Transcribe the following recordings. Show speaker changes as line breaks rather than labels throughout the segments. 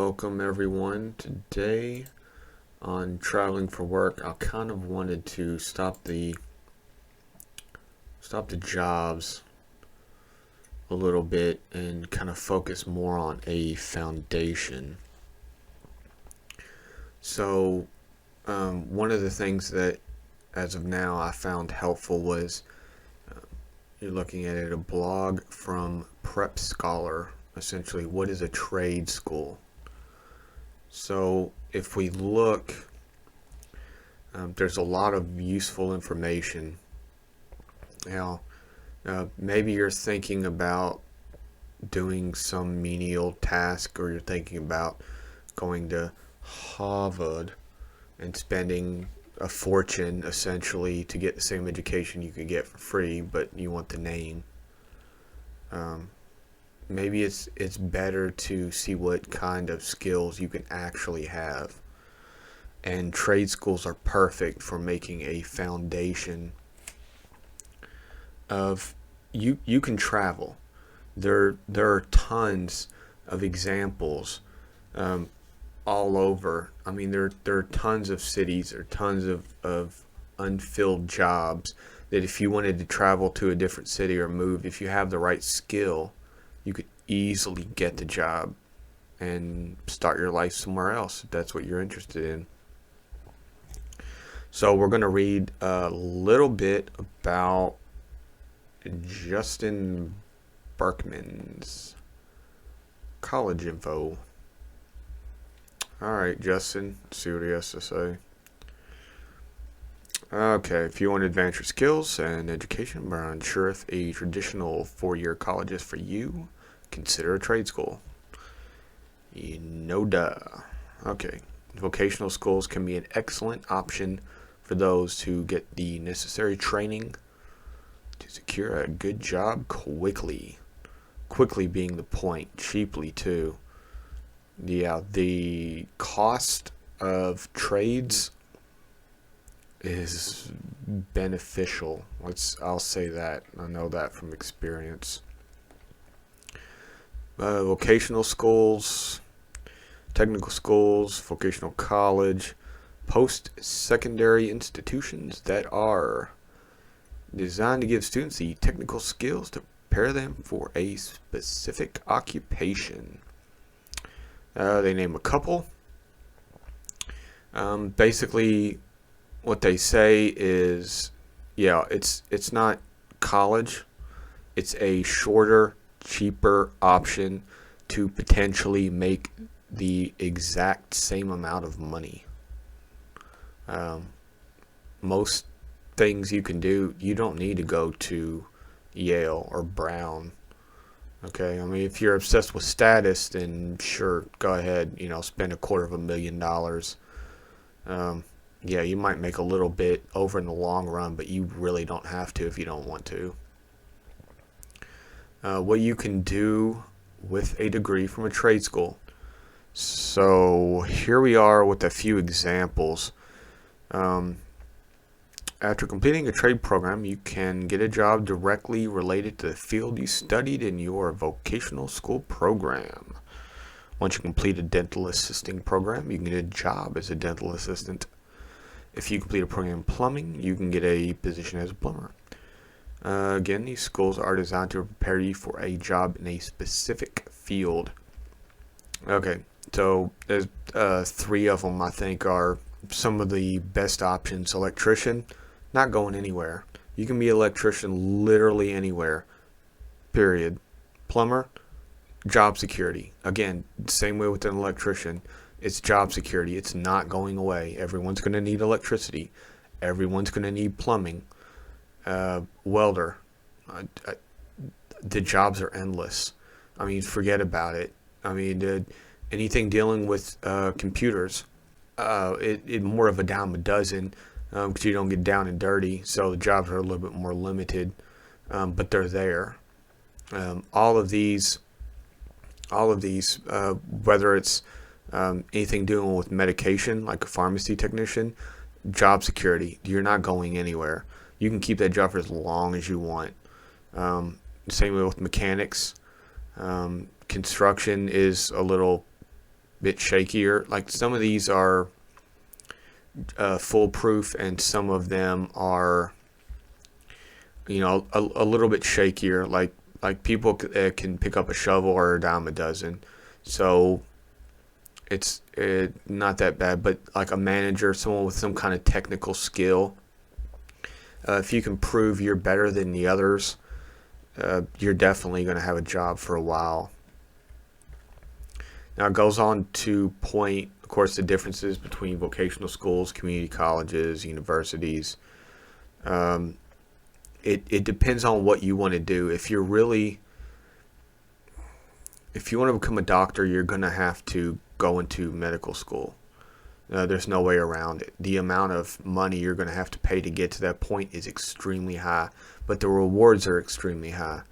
Welcome everyone. Today on Traveling for Work, I kind of wanted to stop the jobs a little bit and kind of focus more on a foundation. So, one of the things that as of now I found helpful was you're looking at it, a blog from Prep Scholar. Essentially, what is a trade school? So if we look, there's a lot of useful information. Now, maybe you're thinking about doing some menial task, or you're thinking about going to Harvard and spending a fortune essentially to get the same education you could get for free, but you want the name. Maybe it's better to see what kind of skills you can actually have. And trade schools are perfect for making a foundation of you can travel. There are tons of examples all over. I mean, there are tons of cities or tons of unfilled jobs that if you wanted to travel to a different city or move, if you have the right skill, you could easily get the job and start your life somewhere else if that's what you're interested in. So we're going to read a little bit about Justin Berkman's college info. Alright, Justin, let's see what he has to say. Okay, if you want to advance your skills and education but are unsure if a traditional four-year college is for you, consider a trade school. No duh. Okay, vocational schools can be an excellent option for those who get the necessary training to secure a good job quickly. Quickly being the point, cheaply too. Yeah, the cost of trades is beneficial. I'll say that. I know that from experience. Vocational schools, technical schools, vocational college, post-secondary institutions that are designed to give students the technical skills to prepare them for a specific occupation. They name a couple. Basically, what they say is, yeah, it's not college. It's a shorter, cheaper option to potentially make the exact same amount of money. Most things you can do, you don't need to go to Yale or Brown. Okay, I mean, if you're obsessed with status, then sure, go ahead, spend $250,000. Yeah, you might make a little bit over in the long run, but you really don't have to if you don't want to. What you can do with a degree from a trade school. So here we are with a few examples. After completing a trade program, you can get a job directly related to the field you studied in your vocational school program. Once you complete a dental assisting program, you can get a job as a dental assistant. If you complete a program in plumbing, you can get a position as a plumber. Again, these schools are designed to prepare you for a job in a specific field. Okay, so there's three of them I think are some of the best options. Electrician, not going anywhere. You can be an electrician literally anywhere, period. Plumber, job security. Again, same way with an electrician. It's job security. It's not going away. Everyone's going to need electricity. Everyone's going to need plumbing. Welder. The jobs are endless. I mean, forget about it. I mean, anything dealing with computers, it more of a dime a dozen because you don't get down and dirty. So the jobs are a little bit more limited, but they're there. All of these, whether it's anything dealing with medication, like a pharmacy technician, job security, you're not going anywhere. You can keep that job for as long as you want. Same way with mechanics. Construction is a little bit shakier. Like some of these are foolproof, and some of them are, a little bit shakier. Like people can pick up a shovel or a dime a dozen, so it's not that bad. But like a manager, someone with some kind of technical skill, if you can prove you're better than the others, you're definitely going to have a job for a while. Now it goes on to point, of course, the differences between vocational schools, community colleges, universities. It depends on what you want to do. If you want to become a doctor, you're going to have to go into medical school. There's no way around it. The amount of money you're going to have to pay to get to that point is extremely high, but the rewards are extremely high.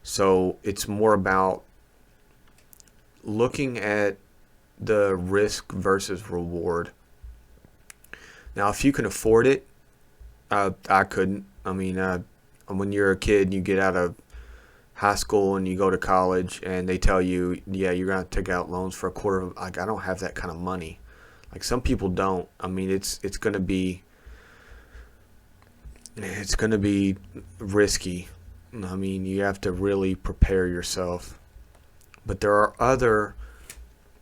So it's more about looking at the risk versus reward. Now, if you can afford it, I couldn't. I mean, when you're a kid, you get out of high school and you go to college, and they tell you, yeah, you're gonna take out loans for a quarter of. Like, I don't have that kind of money. Like some people don't. I mean, it's gonna be risky. I mean, you have to really prepare yourself. But there are other,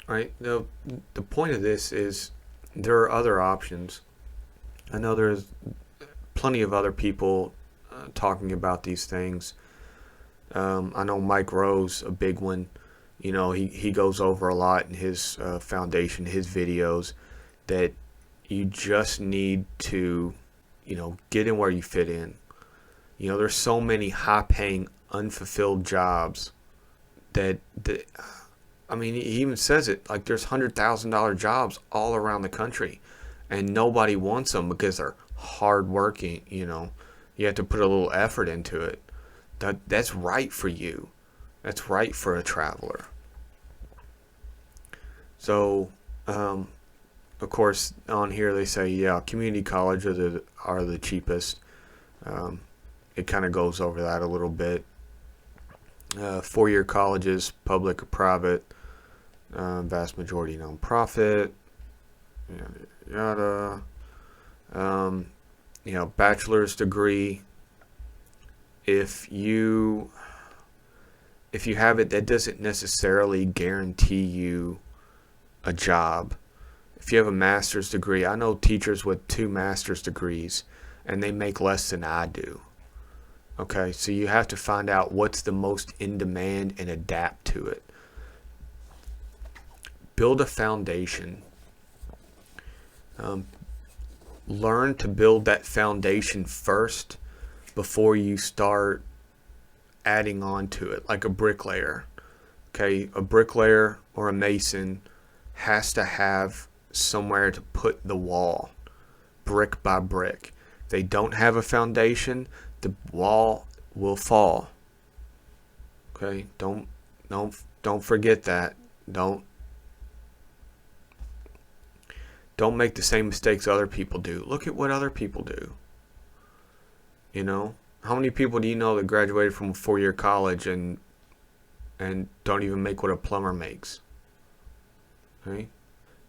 right? The point of this is there are other options. I know there's plenty of other people talking about these things. I know Mike Rose, a big one. He goes over a lot in his foundation, his videos, that you just need to, get in where you fit in. There's so many high-paying, unfulfilled jobs that I mean, he even says it, like there's $100,000 jobs all around the country, and nobody wants them because they're hard working. You have to put a little effort into it. That's right for you. That's right for a traveler. So, of course, on here they say, yeah, community college are the cheapest. It kind of goes over that a little bit. 4-year colleges, public or private, vast majority nonprofit, yada yada. Bachelor's degree. If you have it, that doesn't necessarily guarantee you a job. If you have a master's degree, I know teachers with 2 master's degrees, and they make less than I do. Okay, so you have to find out what's the most in demand and adapt to it. Build a foundation. Learn to build that foundation first before you start adding on to it, like a bricklayer. Okay, a bricklayer or a mason has to have somewhere to put the wall, brick by brick. If they don't have a foundation, the wall will fall. Okay, don't forget that. Don't make the same mistakes other people do. Look at what other people do. How many people do you know that graduated from a 4-year college and don't even make what a plumber makes? Okay?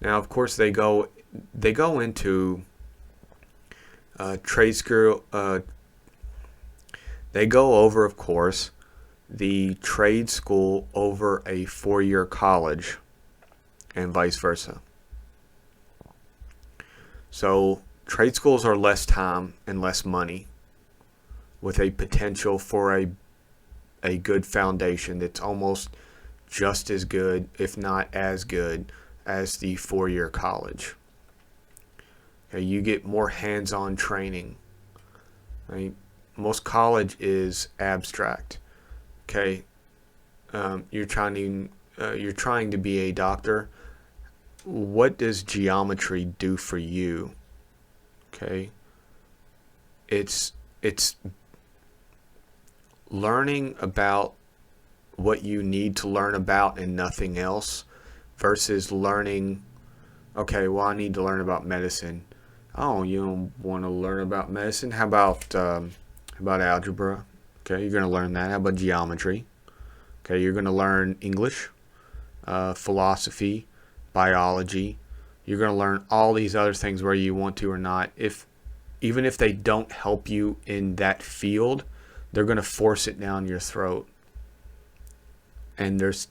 Now, of course, they go into trade school. They go over, of course, the trade school over a 4-year college, and vice versa. So trade schools are less time and less money, with a potential for a good foundation that's almost just as good, if not as good, as the 4-year college. Okay, you get more hands-on training. Right? Most college is abstract. Okay, you're trying to be a doctor. What does geometry do for you? Okay, it's learning about what you need to learn about and nothing else, versus learning, okay, well, I need to learn about medicine. Oh, you don't want to learn about medicine? How about algebra? Okay, you're going to learn that. How about geometry? Okay, you're going to learn English, philosophy, biology. You're going to learn all these other things whether you want to or not. Even if they don't help you in that field, they're going to force it down your throat. And there's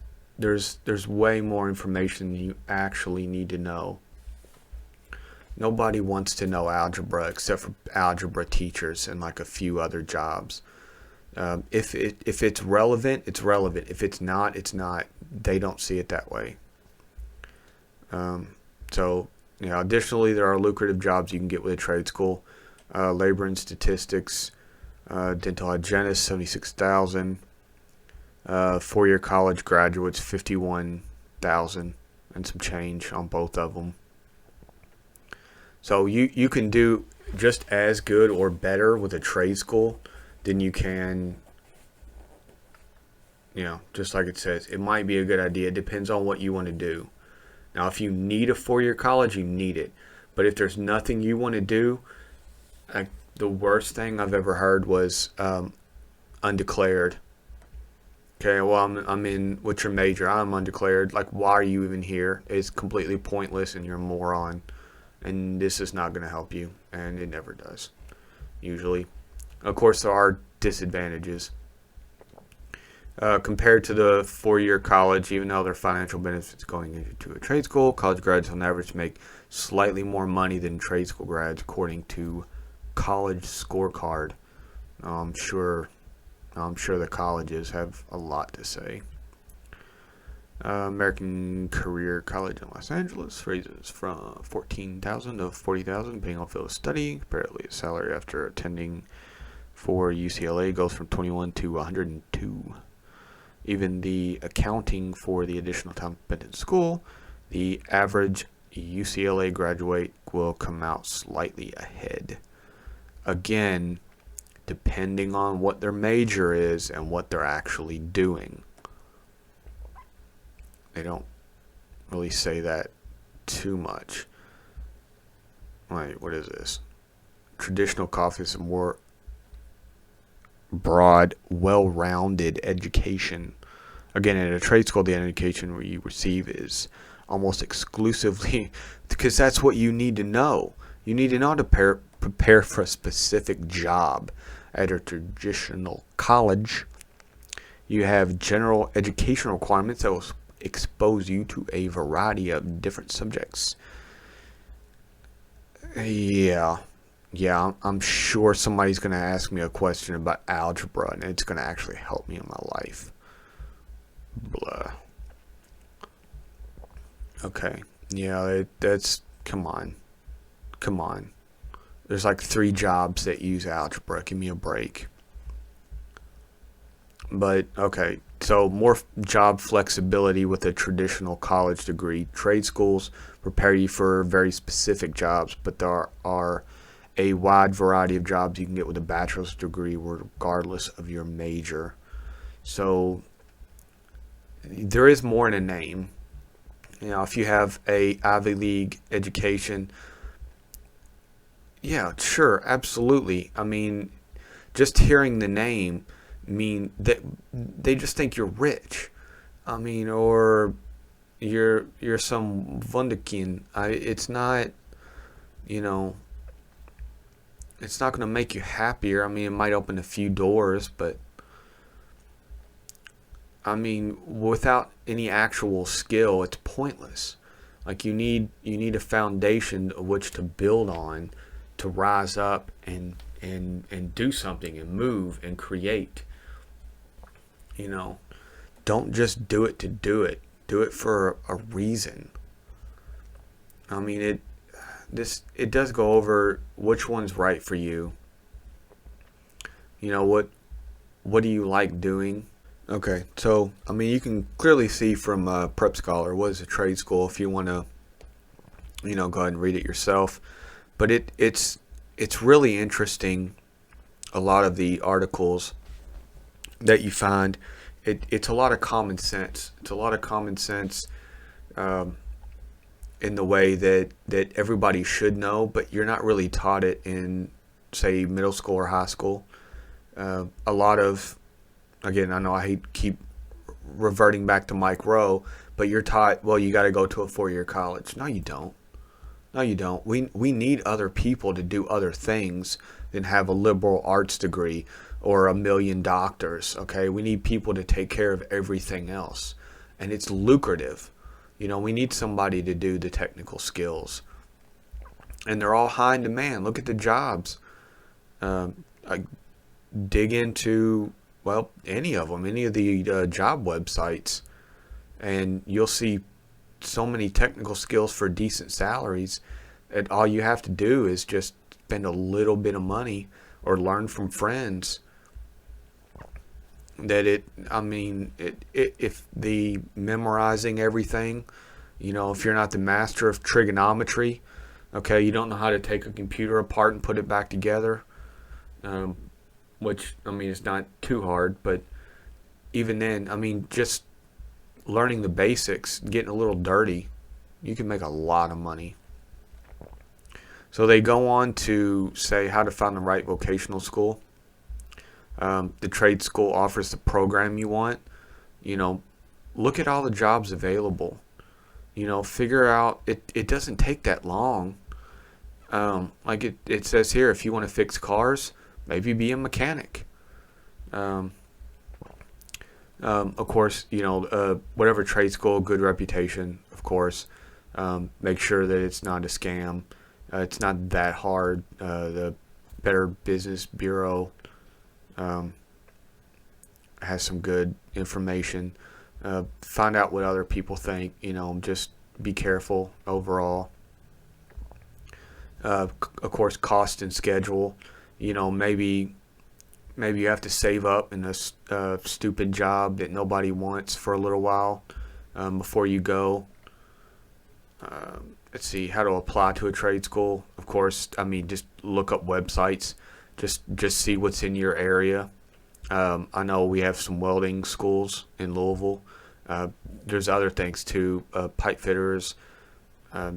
way more information you actually need to know. Nobody wants to know algebra except for algebra teachers and like a few other jobs. If it's relevant, it's relevant. If it's not, it's not. They don't see it that way. So, additionally, there are lucrative jobs you can get with a trade school. Labor and statistics, dental hygienist, 76,000. 4-year college graduates, 51,000 and some change on both of them. So you can do just as good or better with a trade school than you can, just like it says. It might be a good idea. It depends on what you want to do. Now, if you need a 4-year college, you need it. But if there's nothing you want to do, the worst thing I've ever heard was undeclared. Okay, well, I'm in, what's your major? I'm undeclared. Like, why are you even here? It's completely pointless and you're a moron. And this is not going to help you. And it never does, usually. Of course, there are disadvantages. Compared to the 4-year college, even though there are financial benefits going into a trade school, college grads on average make slightly more money than trade school grads, according to College Scorecard. I'm sure the colleges have a lot to say. American Career College in Los Angeles raises from $14,000 to $40,000, depending on field of study. Apparently, the salary after attending for UCLA goes from $21,000 to $102,000. Even the accounting for the additional time spent in school, the average UCLA graduate will come out slightly ahead. Again, depending on what their major is and what they're actually doing. They don't really say that too much. Wait, what is this? Traditional coffee is a more broad, well-rounded education. Again, at a trade school, the education you receive is almost exclusively, because that's what you need to know. You need to know to prepare for a specific job. At a traditional college, you have general education requirements that will expose you to a variety of different subjects. Yeah, I'm sure somebody's going to ask me a question about algebra, and it's going to actually help me in my life. Blah. Okay, yeah, that's, come on. There's like 3 jobs that use algebra. Give me a break. But, okay, so more job flexibility with a traditional college degree. Trade schools prepare you for very specific jobs, but there are a wide variety of jobs you can get with a bachelor's degree regardless of your major. So there is more in a name. If you have a Ivy League education, yeah, sure, absolutely. I mean, just hearing the name mean that they just think you're rich. I mean, or you're some wunderkind. It's not, it's not going to make you happier. I mean, it might open a few doors, but I mean, without any actual skill, it's pointless. Like you need a foundation of which to build on to rise up and do something and move and create. Don't just do it to do it. Do it for a reason. I mean, it does go over which one's right for you. What do you like doing? Okay, so I mean, you can clearly see from Prep Scholar what is a trade school if you want to, go ahead and read it yourself. But it's really interesting. A lot of the articles that you find, it's a lot of common sense. It's a lot of common sense in the way that everybody should know, but you're not really taught it in, say, middle school or high school. A lot of, again, I know I keep reverting back to Mike Rowe, but you're taught, well, you got to go to a 4-year college. No, you don't. No, you don't. We need other people to do other things than have a liberal arts degree or a million doctors. Okay, we need people to take care of everything else, and it's lucrative. We need somebody to do the technical skills, and they're all high in demand. Look at the jobs. I dig into, well, any of them, any of the job websites, and you'll see so many technical skills for decent salaries that all you have to do is just spend a little bit of money or learn from friends. If the memorizing everything, if you're not the master of trigonometry, okay, you don't know how to take a computer apart and put it back together, which, it's not too hard, but even then, just learning the basics, getting a little dirty, you can make a lot of money. So they go on to say how to find the right vocational school. The trade school offers the program you want. Look at all the jobs available. Figure out, it doesn't take that long. Like it says here, if you want to fix cars, maybe be a mechanic. Of course, whatever trade school, good reputation, of course. Make sure that it's not a scam. It's not that hard. The Better Business Bureau has some good information. Find out what other people think. Just be careful overall. Of course, cost and schedule. Maybe you have to save up in a stupid job that nobody wants for a little while before you go. Let's see, how to apply to a trade school. Of course, just look up websites. Just see what's in your area. I know we have some welding schools in Louisville. There's other things too, pipe fitters,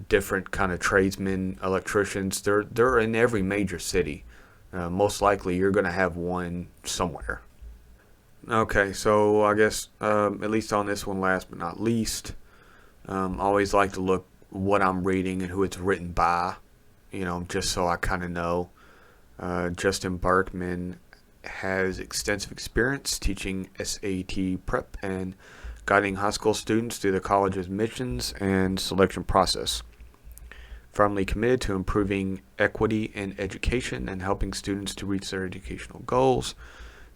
different kind of tradesmen, electricians. They're in every major city. Most likely you're going to have one somewhere. Okay, so I guess at least on this one, last but not least, always like to look what I'm reading and who it's written by, just so I kind of know. Justin Berkman has extensive experience teaching SAT prep and guiding high school students through the college's admissions and selection process. Firmly committed to improving equity in education and helping students to reach their educational goals,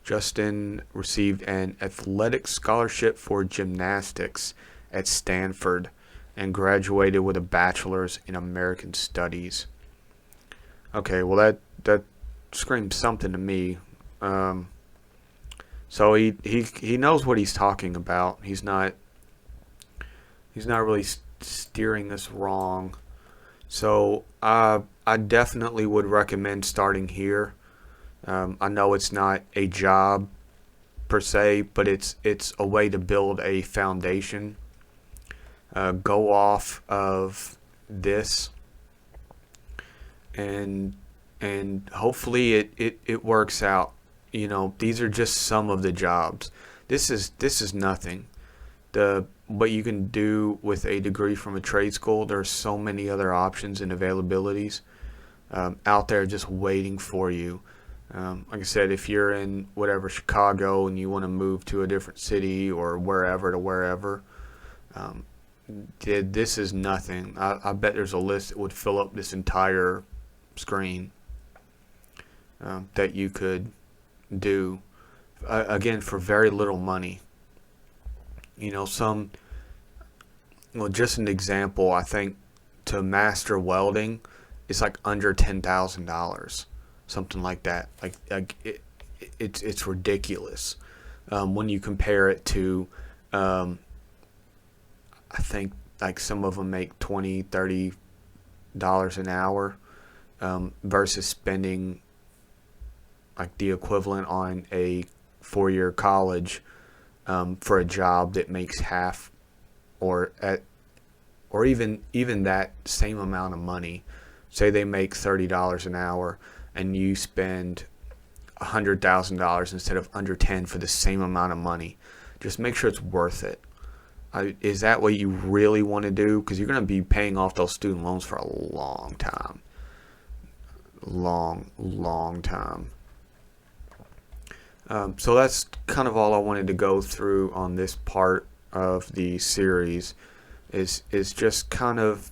Justin received an athletic scholarship for gymnastics at Stanford and graduated with a bachelor's in American Studies. Okay, well that screams something to me. So he knows what he's talking about. He's not really steering us wrong. So I definitely would recommend starting here. I know it's not a job per se, but it's a way to build a foundation. Go off of this, and hopefully it works out. These are just some of the jobs. This is nothing. What you can do with a degree from a trade school, there's so many other options and availabilities out there just waiting for you. Like I said, if you're in Chicago and you want to move to a different city or wherever, this is nothing. I bet there's a list that would fill up this entire screen that you could do, again, for very little money. Just an example, I think to master welding, it's like under $10,000, something like that. It's ridiculous when you compare it to, I think like some of them make $20-$30 an hour versus spending like the equivalent on a 4-year college for a job that makes half or even that same amount of money. Say they make $30 an hour and you spend $100,000 instead of under 10 for the same amount of money. Just make sure it's worth it. Is that what you really want to do? Because you're going to be paying off those student loans for a long time. Long time. So that's kind of all I wanted to go through on this part of the series, is just kind of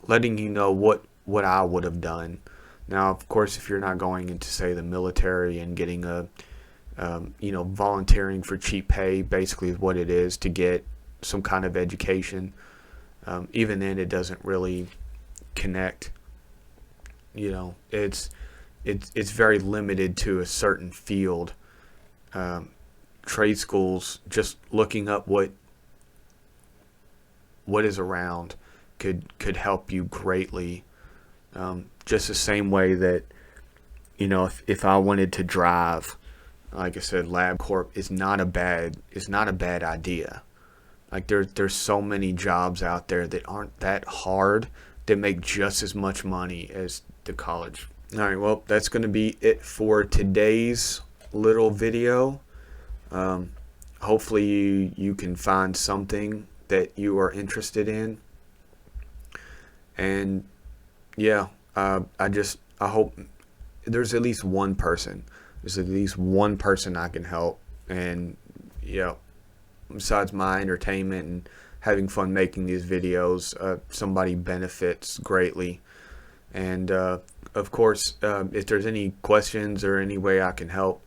letting you know what I would have done. Now, of course, if you're not going into, say, the military and getting a volunteering for cheap pay, basically is what it is, to get some kind of education. Even then, it doesn't really connect. It's very limited to a certain field. Trade schools, just looking up what is around could help you greatly. Just the same way that, if I wanted to drive, like I said, LabCorp is not a bad idea. Like there's so many jobs out there that aren't that hard, that make just as much money as the college. All right, well, that's going to be it for today's little video. Hopefully you can find something that you are interested in. And yeah, I hope there's at least one person. There's at least one person I can help. And besides my entertainment and having fun making these videos, somebody benefits greatly. And of course, if there's any questions or any way I can help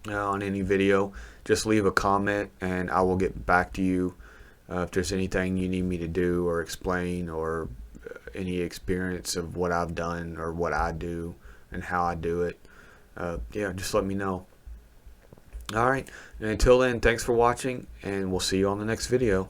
on any video, just leave a comment and I will get back to you. If there's anything you need me to do or explain, or any experience of what I've done or what I do and how I do it, just let me know. Alright, and until then, thanks for watching, and we'll see you on the next video.